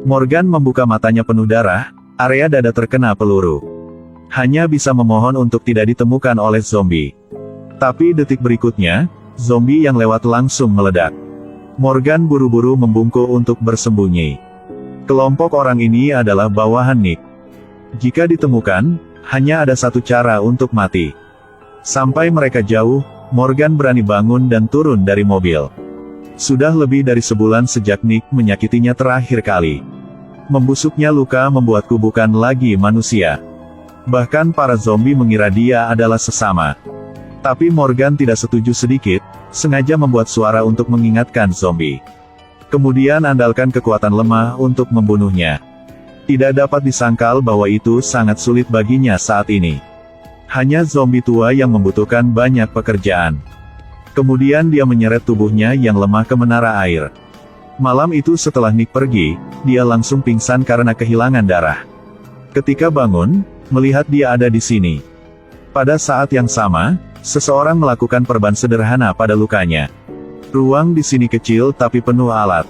Morgan membuka matanya penuh darah, area dada terkena peluru. Hanya bisa memohon untuk tidak ditemukan oleh zombie. Tapi detik berikutnya, zombie yang lewat langsung meledak. Morgan buru-buru membungkuk untuk bersembunyi. Kelompok orang ini adalah bawahan Nick. Jika ditemukan, hanya ada satu cara untuk mati. Sampai mereka jauh, Morgan berani bangun dan turun dari mobil. Sudah lebih dari sebulan sejak Nick menyakitinya terakhir kali. Membusuknya luka membuatku bukan lagi manusia. Bahkan para zombie mengira dia adalah sesama. Tapi Morgan tidak setuju sedikit, sengaja membuat suara untuk mengingatkan zombie. Kemudian andalkan kekuatan lemah untuk membunuhnya. Tidak dapat disangkal bahwa itu sangat sulit baginya saat ini. Hanya zombie tua yang membutuhkan banyak pekerjaan. Kemudian dia menyeret tubuhnya yang lemah ke menara air. Malam itu setelah Nick pergi, dia langsung pingsan karena kehilangan darah. Ketika bangun, melihat dia ada di sini. Pada saat yang sama, seseorang melakukan perban sederhana pada lukanya. Ruang di sini kecil tapi penuh alat.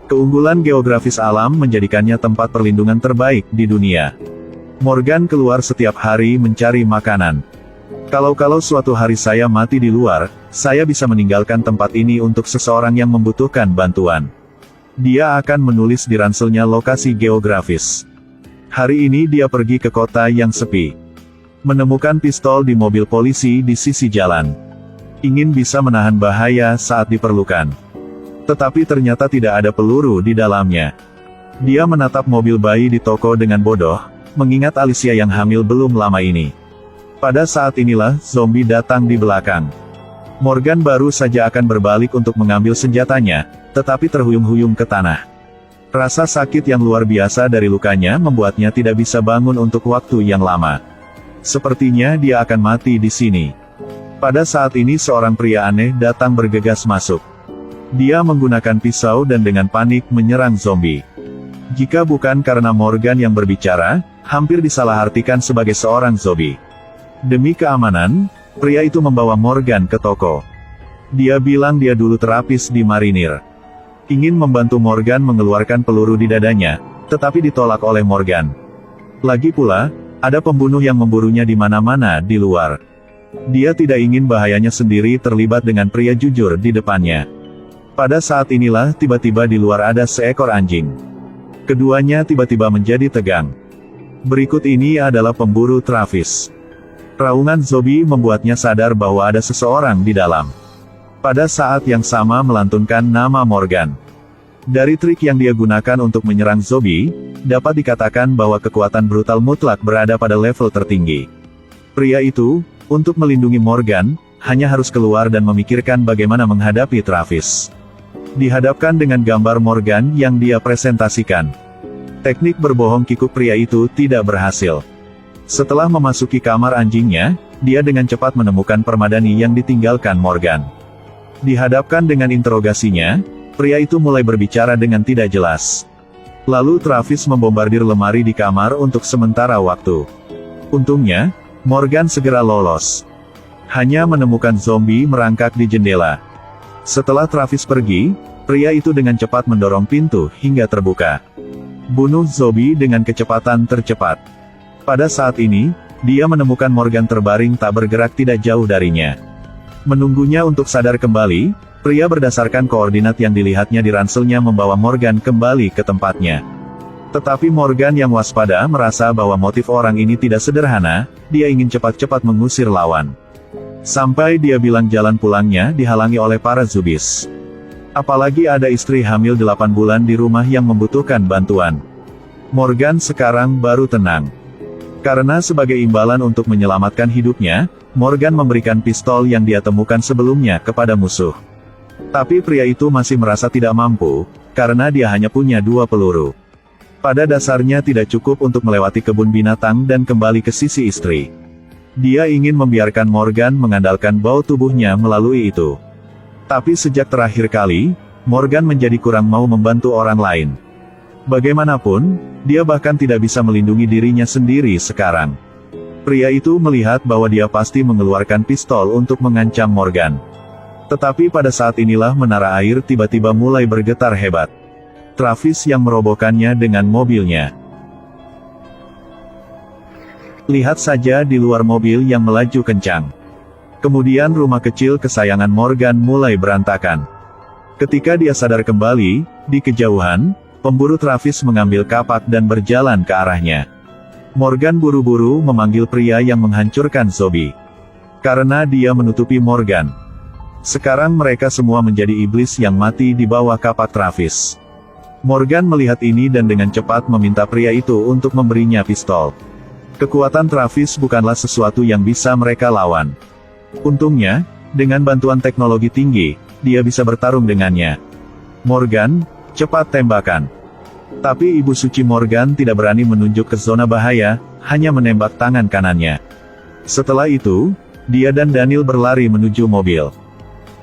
Keunggulan geografis alam menjadikannya tempat perlindungan terbaik di dunia. Morgan keluar setiap hari mencari makanan. Kalau suatu hari saya mati di luar, saya bisa meninggalkan tempat ini untuk seseorang yang membutuhkan bantuan. Dia akan menulis di ranselnya lokasi geografis. Hari ini dia pergi ke kota yang sepi. Menemukan pistol di mobil polisi di sisi jalan. Ingin bisa menahan bahaya saat diperlukan. Tetapi ternyata tidak ada peluru di dalamnya. Dia menatap mobil bayi di toko dengan bodoh, mengingat Alicia yang hamil belum lama ini. Pada saat inilah, zombie datang di belakang. Morgan baru saja akan berbalik untuk mengambil senjatanya, tetapi terhuyung-huyung ke tanah. Rasa sakit yang luar biasa dari lukanya membuatnya tidak bisa bangun untuk waktu yang lama. Sepertinya dia akan mati di sini. Pada saat ini seorang pria aneh datang bergegas masuk. Dia menggunakan pisau dan dengan panik menyerang zombie. Jika bukan karena Morgan yang berbicara, hampir disalahartikan sebagai seorang zombie. Demi keamanan, pria itu membawa Morgan ke toko. Dia bilang dia dulu terapis di marinir. Ingin membantu Morgan mengeluarkan peluru di dadanya, tetapi ditolak oleh Morgan. Lagi pula, ada pembunuh yang memburunya di mana-mana di luar. Dia tidak ingin bahayanya sendiri terlibat dengan pria jujur di depannya. Pada saat inilah tiba-tiba di luar ada seekor anjing. Keduanya tiba-tiba menjadi tegang. Berikut ini adalah pemburu Travis. Raungan zombie membuatnya sadar bahwa ada seseorang di dalam. Pada saat yang sama melantunkan nama Morgan. Dari trik yang dia gunakan untuk menyerang zombie, dapat dikatakan bahwa kekuatan brutal mutlak berada pada level tertinggi. Pria itu, untuk melindungi Morgan, hanya harus keluar dan memikirkan bagaimana menghadapi Travis. Dihadapkan dengan gambar Morgan yang dia presentasikan. Teknik berbohong kikuk pria itu tidak berhasil. Setelah memasuki kamar anjingnya, dia dengan cepat menemukan permadani yang ditinggalkan Morgan. Dihadapkan dengan interogasinya, pria itu mulai berbicara dengan tidak jelas. Lalu Travis membombardir lemari di kamar untuk sementara waktu. Untungnya, Morgan segera lolos. Hanya menemukan zombie merangkak di jendela. Setelah Travis pergi, pria itu dengan cepat mendorong pintu hingga terbuka. Bunuh zombie dengan kecepatan tercepat. Pada saat ini, dia menemukan Morgan terbaring tak bergerak tidak jauh darinya. Menunggunya untuk sadar kembali, pria berdasarkan koordinat yang dilihatnya di ranselnya membawa Morgan kembali ke tempatnya. Tetapi Morgan yang waspada merasa bahwa motif orang ini tidak sederhana, dia ingin cepat-cepat mengusir lawan. Sampai dia bilang jalan pulangnya dihalangi oleh para zubis. Apalagi ada istri hamil 8 bulan di rumah yang membutuhkan bantuan. Morgan sekarang baru tenang. Karena sebagai imbalan untuk menyelamatkan hidupnya, Morgan memberikan pistol yang dia temukan sebelumnya kepada musuh. Tapi pria itu masih merasa tidak mampu, karena dia hanya punya 2 peluru. Pada dasarnya tidak cukup untuk melewati kebun binatang dan kembali ke sisi istri. Dia ingin membiarkan Morgan mengandalkan bau tubuhnya melalui itu. Tapi sejak terakhir kali, Morgan menjadi kurang mau membantu orang lain. Bagaimanapun, dia bahkan tidak bisa melindungi dirinya sendiri sekarang. Pria itu melihat bahwa dia pasti mengeluarkan pistol untuk mengancam Morgan. Tetapi pada saat inilah menara air tiba-tiba mulai bergetar hebat. Travis yang merobohkannya dengan mobilnya. Lihat saja di luar mobil yang melaju kencang. Kemudian rumah kecil kesayangan Morgan mulai berantakan. Ketika dia sadar kembali, di kejauhan, pemburu Travis mengambil kapak dan berjalan ke arahnya. Morgan buru-buru memanggil pria yang menghancurkan zombie. Karena dia menutupi Morgan. Sekarang mereka semua menjadi iblis yang mati di bawah kapak Travis. Morgan melihat ini dan dengan cepat meminta pria itu untuk memberinya pistol. Kekuatan Travis bukanlah sesuatu yang bisa mereka lawan. Untungnya, dengan bantuan teknologi tinggi, dia bisa bertarung dengannya. Morgan, cepat tembakan. Tapi Ibu Suci Morgan tidak berani menunjuk ke zona bahaya, hanya menembak tangan kanannya. Setelah itu, dia dan Daniel berlari menuju mobil.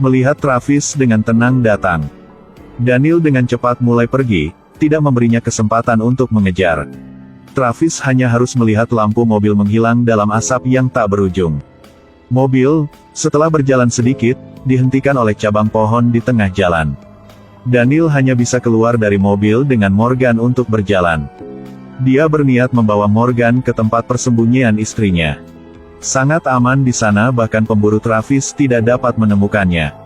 Melihat Travis dengan tenang datang, Daniel dengan cepat mulai pergi, tidak memberinya kesempatan untuk mengejar. Travis hanya harus melihat lampu mobil menghilang dalam asap yang tak berujung. Mobil, setelah berjalan sedikit, dihentikan oleh cabang pohon di tengah jalan. Daniel hanya bisa keluar dari mobil dengan Morgan untuk berjalan. Dia berniat membawa Morgan ke tempat persembunyian istrinya. Sangat aman di sana, bahkan pemburu Travis tidak dapat menemukannya.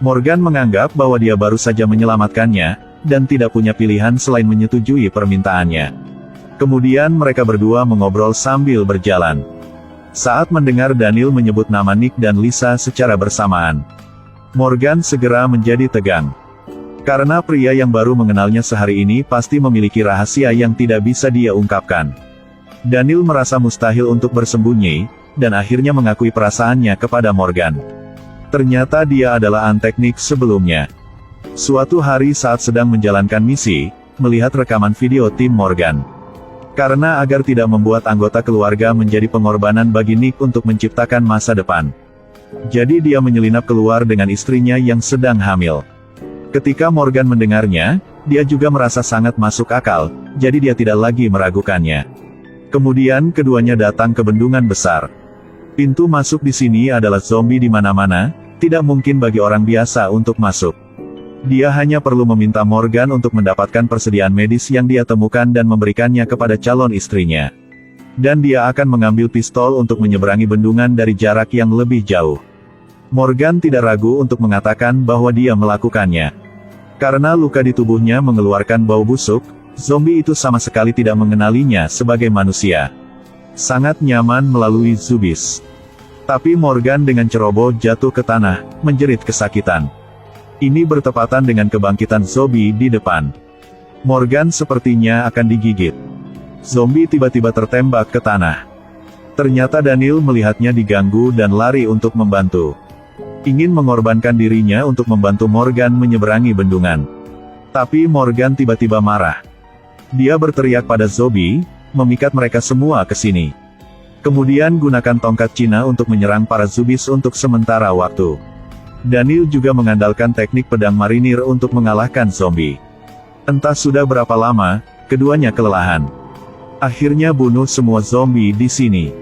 Morgan menganggap bahwa dia baru saja menyelamatkannya, dan tidak punya pilihan selain menyetujui permintaannya. Kemudian mereka berdua mengobrol sambil berjalan. Saat mendengar Daniel menyebut nama Nick dan Lisa secara bersamaan, Morgan segera menjadi tegang. Karena pria yang baru mengenalnya sehari ini pasti memiliki rahasia yang tidak bisa dia ungkapkan. Daniel merasa mustahil untuk bersembunyi, dan akhirnya mengakui perasaannya kepada Morgan. Ternyata dia adalah antek Nick sebelumnya. Suatu hari saat sedang menjalankan misi, melihat rekaman video tim Morgan. Karena agar tidak membuat anggota keluarga menjadi pengorbanan bagi Nick untuk menciptakan masa depan. Jadi dia menyelinap keluar dengan istrinya yang sedang hamil. Ketika Morgan mendengarnya, dia juga merasa sangat masuk akal, jadi dia tidak lagi meragukannya. Kemudian keduanya datang ke bendungan besar. Pintu masuk di sini adalah zombie di mana-mana, tidak mungkin bagi orang biasa untuk masuk. Dia hanya perlu meminta Morgan untuk mendapatkan persediaan medis yang dia temukan dan memberikannya kepada calon istrinya. Dan dia akan mengambil pistol untuk menyeberangi bendungan dari jarak yang lebih jauh. Morgan tidak ragu untuk mengatakan bahwa dia melakukannya. Karena luka di tubuhnya mengeluarkan bau busuk, zombie itu sama sekali tidak mengenalinya sebagai manusia. Sangat nyaman melalui zubis. Tapi Morgan dengan ceroboh jatuh ke tanah, menjerit kesakitan. Ini bertepatan dengan kebangkitan zombie di depan. Morgan sepertinya akan digigit. Zombie tiba-tiba tertembak ke tanah. Ternyata Daniel melihatnya diganggu dan lari untuk membantu. Ingin mengorbankan dirinya untuk membantu Morgan menyeberangi bendungan. Tapi Morgan tiba-tiba marah. Dia berteriak pada zombie, memikat mereka semua ke sini. Kemudian gunakan tongkat Cina untuk menyerang para zubis untuk sementara waktu. Daniel juga mengandalkan teknik pedang marinir untuk mengalahkan zombie. Entah sudah berapa lama, keduanya kelelahan. Akhirnya bunuh semua zombie di sini.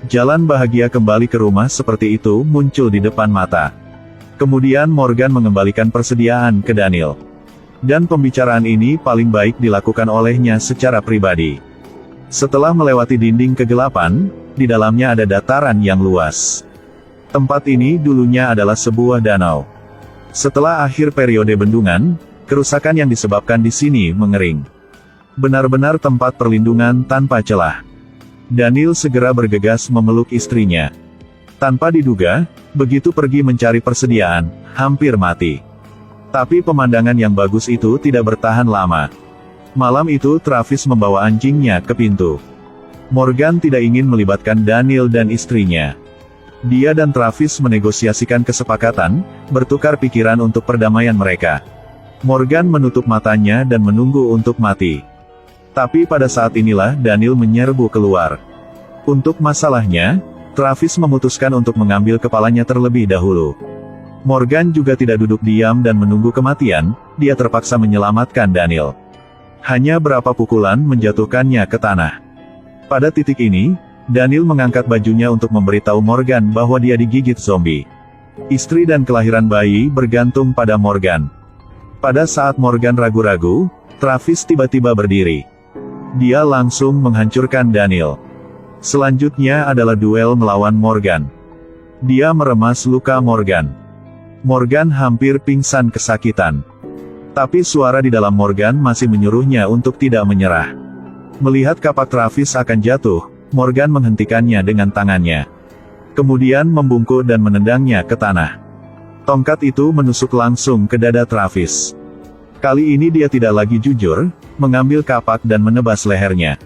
Jalan bahagia kembali ke rumah seperti itu muncul di depan mata. Kemudian Morgan mengembalikan persediaan ke Daniel. Dan pembicaraan ini paling baik dilakukan olehnya secara pribadi. Setelah melewati dinding kegelapan, di dalamnya ada dataran yang luas. Tempat ini dulunya adalah sebuah danau. Setelah akhir periode bendungan, kerusakan yang disebabkan di sini mengering. Benar-benar tempat perlindungan tanpa celah. Daniel segera bergegas memeluk istrinya. Tanpa diduga, begitu pergi mencari persediaan, hampir mati. Tapi pemandangan yang bagus itu tidak bertahan lama. Malam itu Travis membawa anjingnya ke pintu. Morgan tidak ingin melibatkan Daniel dan istrinya. Dia dan Travis menegosiasikan kesepakatan, bertukar pikiran untuk perdamaian mereka. Morgan menutup matanya dan menunggu untuk mati. Tapi pada saat inilah Daniel menyerbu keluar. Untuk masalahnya, Travis memutuskan untuk mengambil kepalanya terlebih dahulu. Morgan juga tidak duduk diam dan menunggu kematian, dia terpaksa menyelamatkan Daniel. Hanya berapa pukulan menjatuhkannya ke tanah. Pada titik ini, Daniel mengangkat bajunya untuk memberitahu Morgan bahwa dia digigit zombie. Istri dan kelahiran bayi bergantung pada Morgan. Pada saat Morgan ragu-ragu, Travis tiba-tiba berdiri. Dia langsung menghancurkan Daniel. Selanjutnya adalah duel melawan Morgan. Dia meremas luka Morgan. Morgan hampir pingsan kesakitan. Tapi suara di dalam Morgan masih menyuruhnya untuk tidak menyerah. Melihat kapak Travis akan jatuh, Morgan menghentikannya dengan tangannya. Kemudian membungkuk dan menendangnya ke tanah. Tongkat itu menusuk langsung ke dada Travis. Kali ini dia tidak lagi jujur, mengambil kapak dan menebas lehernya.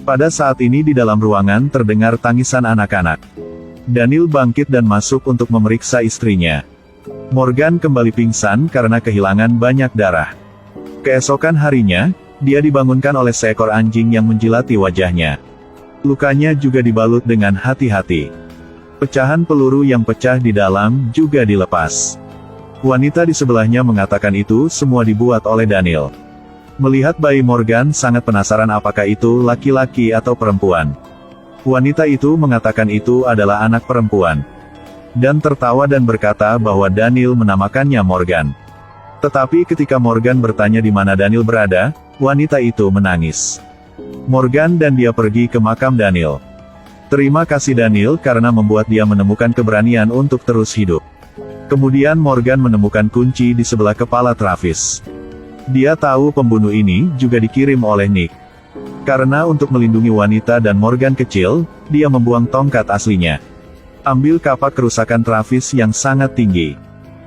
Pada saat ini di dalam ruangan terdengar tangisan anak-anak. Daniel bangkit dan masuk untuk memeriksa istrinya. Morgan kembali pingsan karena kehilangan banyak darah. Keesokan harinya, dia dibangunkan oleh seekor anjing yang menjilati wajahnya. Lukanya juga dibalut dengan hati-hati. Pecahan peluru yang pecah di dalam juga dilepas. Wanita di sebelahnya mengatakan itu semua dibuat oleh Daniel. Melihat bayi Morgan sangat penasaran apakah itu laki-laki atau perempuan. Wanita itu mengatakan itu adalah anak perempuan. Dan tertawa dan berkata bahwa Daniel menamakannya Morgan. Tetapi ketika Morgan bertanya di mana Daniel berada, wanita itu menangis. Morgan dan dia pergi ke makam Daniel. Terima kasih Daniel karena membuat dia menemukan keberanian untuk terus hidup. Kemudian Morgan menemukan kunci di sebelah kepala Travis. Dia tahu pembunuh ini juga dikirim oleh Nick. Karena untuk melindungi wanita dan Morgan kecil, dia membuang tongkat aslinya. Ambil kapak kerusakan Travis yang sangat tinggi.